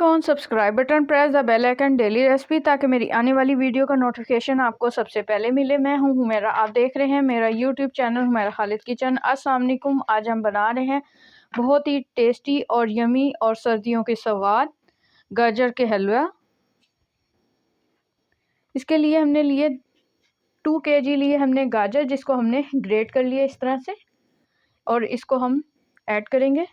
Icon, subscribe button, press the bell icon, daily recipe, ताकि मेरी आने वाली वीडियो का नोटिफिकेशन आपको सबसे पहले मिले। मैं हूं हुमैरा, आप देख रहे हैं मेरा YouTube channel Humaira Khalid kitchen. अस्सलाम वालेकुम। आज हम बना रहे हैं बहुत ही टेस्टी और यमी और सर्दियों के सवाद गाजर के हलवा। इसके लिए हमने लिए 2 kg लिए हमने गाजर, जिसको हमने ग्रेट कर लिया इस तरह से, और इसको हम ऐड करेंगे।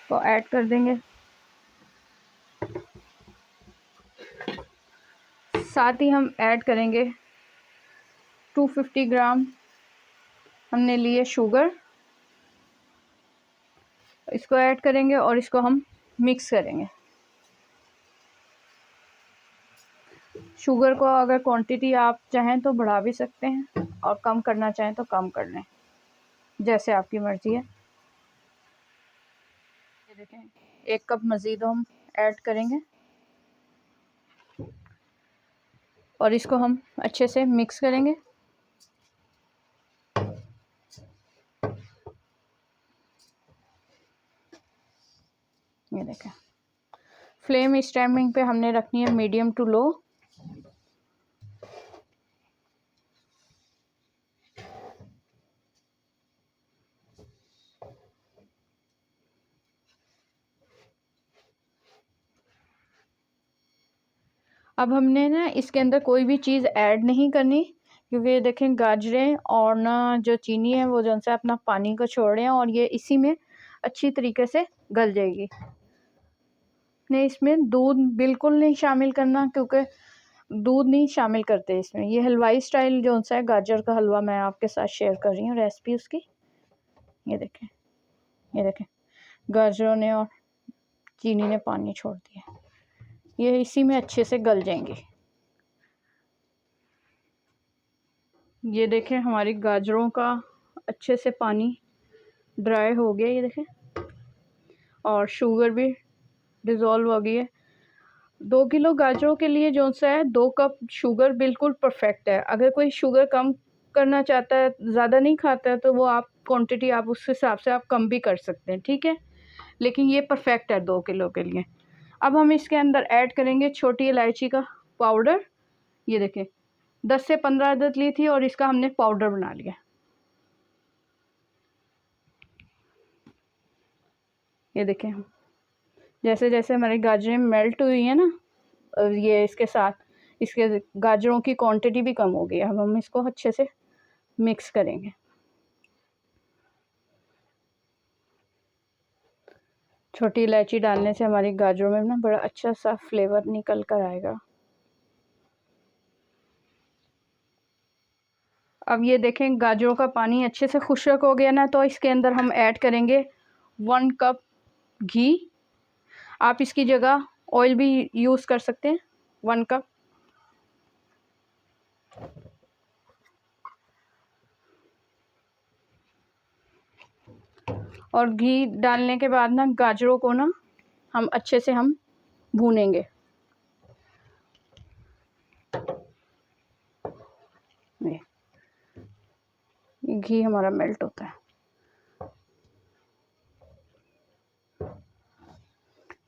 को ऐड कर देंगे। साथ ही हम ऐड करेंगे 250 ग्राम हमने लिए शुगर, इसको ऐड करेंगे और इसको हम मिक्स करेंगे। शुगर को अगर क्वांटिटी आप चाहें तो बढ़ा भी सकते हैं और कम करना चाहें तो कम कर लें, जैसे आपकी मर्ज़ी है। ये देखें, 1 कप मज़ीद हम ऐड करेंगे और इसको हम अच्छे से मिक्स करेंगे। ये देखें, फ्लेम इस टाइमिंग पे हमने रखनी है मीडियम टू लो। अब हमने ना इसके अंदर कोई भी चीज़ ऐड नहीं करनी, क्योंकि देखें गाजरें और ना जो चीनी है वो जो सा अपना पानी को छोड़ रहे हैं और ये इसी में अच्छी तरीके से गल जाएगी। ने इसमें दूध बिल्कुल नहीं शामिल करना, क्योंकि दूध नहीं शामिल करते इसमें। ये हलवाई स्टाइल जो सा है गाजर का हलवा मैं आपके साथ शेयर कर रही हूँ रेसिपी उसकी। ये देखें, ये देखें, गाजरों ने और चीनी ने पानी छोड़ दिया, ये इसी में अच्छे से गल जाएंगे। ये देखें, हमारी गाजरों का अच्छे से पानी ड्राई हो गया, ये देखें, और शुगर भी डिज़ोल्व हो गई है। 2 किलो गाजरों के लिए जो सा है 2 कप शुगर बिल्कुल परफेक्ट है। अगर कोई शुगर कम करना चाहता है, ज़्यादा नहीं खाता है, तो वो आप क्वांटिटी आप उस हिसाब से आप कम भी कर सकते हैं, ठीक है। लेकिन ये परफेक्ट है 2 किलो के लिए। अब हम इसके अंदर ऐड करेंगे छोटी इलायची का पाउडर। ये देखें, 10 से 15 अदद ली थी और इसका हमने पाउडर बना लिया। ये देखें, जैसे जैसे हमारी गाजरें मेल्ट हुई है ना, ये इसके साथ इसके गाजरों की क्वांटिटी भी कम हो गई। अब हम इसको अच्छे से मिक्स करेंगे। छोटी इलायची डालने से हमारी गाजरों में ना बड़ा अच्छा सा फ्लेवर निकल कर आएगा। अब ये देखें, गाजरों का पानी अच्छे से खुश्क हो गया ना, तो इसके अंदर हम ऐड करेंगे 1 कप घी। आप इसकी जगह ऑयल भी यूज़ कर सकते हैं, 1 कप। और घी डालने के बाद ना गाजरों को ना हम अच्छे से हम भूनेंगे। ये घी हमारा मेल्ट होता है।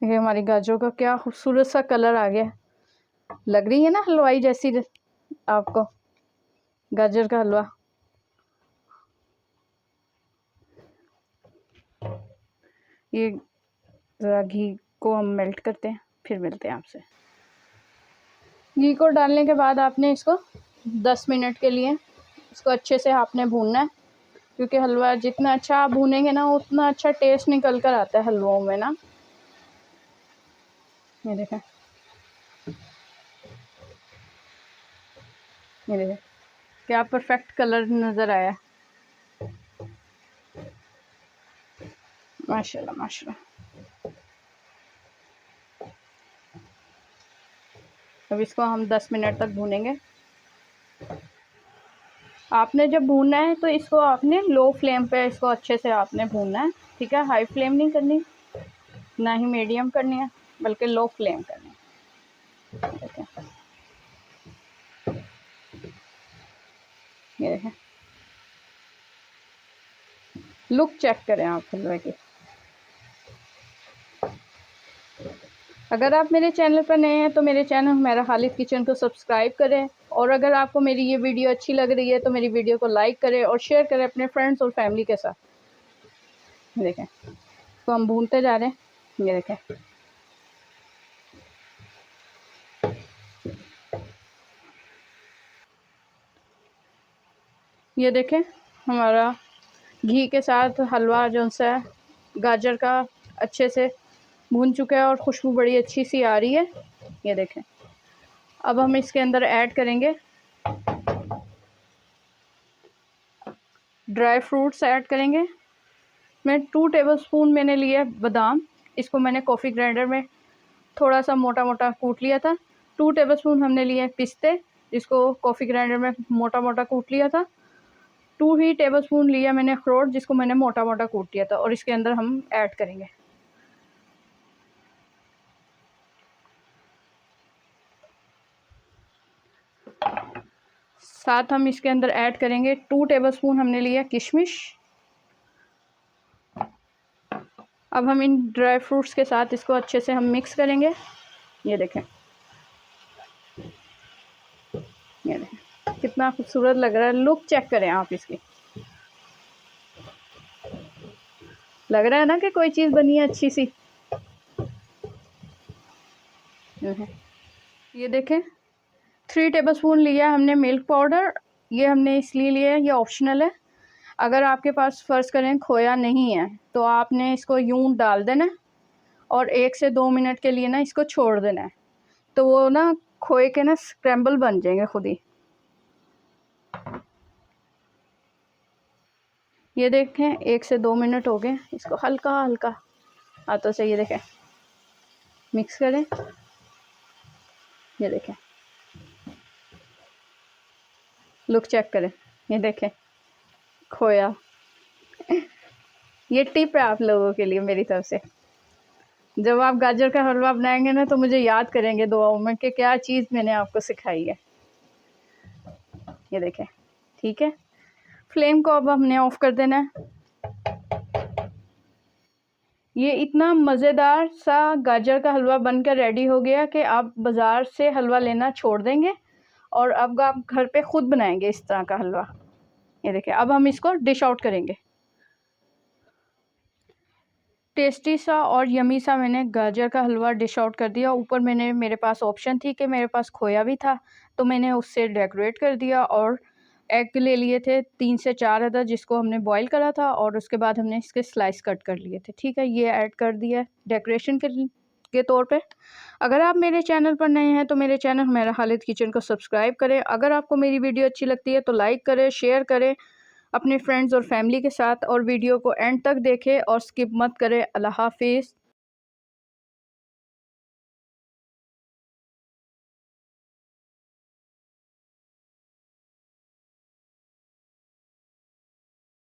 ये हमारी गाजरों का क्या खूबसूरत सा कलर आ गया, लग रही है ना हलवाई जैसी आपको गाजर का हलवा। ये ज़रा घी को हम मेल्ट करते हैं, फिर मिलते हैं आपसे। घी को डालने के बाद आपने इसको 10 मिनट के लिए इसको अच्छे से आपने भूनना है, क्योंकि हलवा जितना अच्छा आप भूनेंगे ना उतना अच्छा टेस्ट निकल कर आता है हलवों में ना। ये देखें, ये देखें क्या परफेक्ट कलर नज़र आया, माशाल्लाह माशाल्लाह। अब इसको हम 10 मिनट तक भूनेंगे। आपने जब भूनना है तो इसको आपने लो फ्लेम पे इसको अच्छे से आपने भूनना है, ठीक है। हाई फ्लेम नहीं करनी, ना ही मीडियम करनी है, बल्कि लो फ्लेम करनी है। ये देखें, लुक चेक करें आप हलवे की। अगर आप मेरे चैनल पर नए हैं तो मेरे चैनल हुमैरा खालिद किचन को सब्सक्राइब करें, और अगर आपको मेरी ये वीडियो अच्छी लग रही है तो मेरी वीडियो को लाइक करें और शेयर करें अपने फ्रेंड्स और फैमिली के साथ। देखें, तो हम भूनते जा रहे हैं। ये देखें, ये देखें हमारा घी के साथ हलवा जो सा गाजर का अच्छे से भून चुका है और खुशबू बड़ी अच्छी सी आ रही है। ये देखें, अब हम इसके अंदर ऐड करेंगे ड्राई फ्रूट्स ऐड करेंगे। मैं 2 टेबलस्पून मैंने लिया बादाम, इसको मैंने कॉफ़ी ग्राइंडर में थोड़ा सा मोटा मोटा कूट लिया था। 2 टेबलस्पून हमने लिए पिस्ते, जिसको कॉफ़ी ग्राइंडर में मोटा मोटा कूट लिया था। 2 ही टेबलस्पून लिया मैंने अखरोट, जिसको मैंने मोटा मोटा कूट लिया था, और इसके अंदर हम ऐड करेंगे। साथ हम इसके अंदर ऐड करेंगे 2 टेबलस्पून हमने लिया किशमिश। अब हम इन ड्राई फ्रूट्स के साथ इसको अच्छे से हम मिक्स करेंगे। ये देखें, ये देखें कितना खूबसूरत लग रहा है। लुक चेक करें आप इसकी, लग रहा है ना कि कोई चीज़ बनी है अच्छी सी। ये देखें 3 टेबलस्पून लिया हमने मिल्क पाउडर। ये हमने इसलिए लिया है, ये ऑप्शनल है। अगर आपके पास फ़र्ज़ करें खोया नहीं है तो आपने इसको यूं डाल देना है और 1 से 2 मिनट के लिए ना इसको छोड़ देना है, तो वो ना खोए के ना स्क्रैम्बल बन जाएंगे खुद ही। ये देखें 1 से 2 मिनट हो गए, इसको हल्का हल्का हाथों से ये देखें मिक्स करें। ये देखें, लुक चेक करें। ये देखें खोया। ये टिप है आप लोगों के लिए मेरी तरफ से। जब आप गाजर का हलवा बनाएंगे ना तो मुझे याद करेंगे दुआओं में कि क्या चीज़ मैंने आपको सिखाई है। ये देखें, ठीक है। फ्लेम को अब हमने ऑफ कर देना है। ये इतना मज़ेदार सा गाजर का हलवा बनकर रेडी हो गया कि आप बाज़ार से हलवा लेना छोड़ देंगे और अब आप घर पे ख़ुद बनाएंगे इस तरह का हलवा। ये देखिए, अब हम इसको डिश आउट करेंगे। टेस्टी सा और यमी सा मैंने गाजर का हलवा डिश आउट कर दिया। ऊपर मेरे पास ऑप्शन थी कि मेरे पास खोया भी था, तो मैंने उससे डेकोरेट कर दिया। और एग ले लिए थे 3 से 4 अदद, जिसको हमने बॉईल करा था, और उसके बाद हमने इसके स्लाइस कट कर लिए थे। ठीक है, ये ऐड कर दिया डेकोरेशन के तौर पे। अगर आप मेरे चैनल पर नए हैं तो मेरे चैनल हुमैरा खालिद किचन को सब्सक्राइब करें। अगर आपको मेरी वीडियो अच्छी लगती है तो लाइक करें, शेयर करें अपने फ्रेंड्स और फैमिली के साथ, और वीडियो को एंड तक देखें और स्किप मत करें। अल्लाह हाफिज़।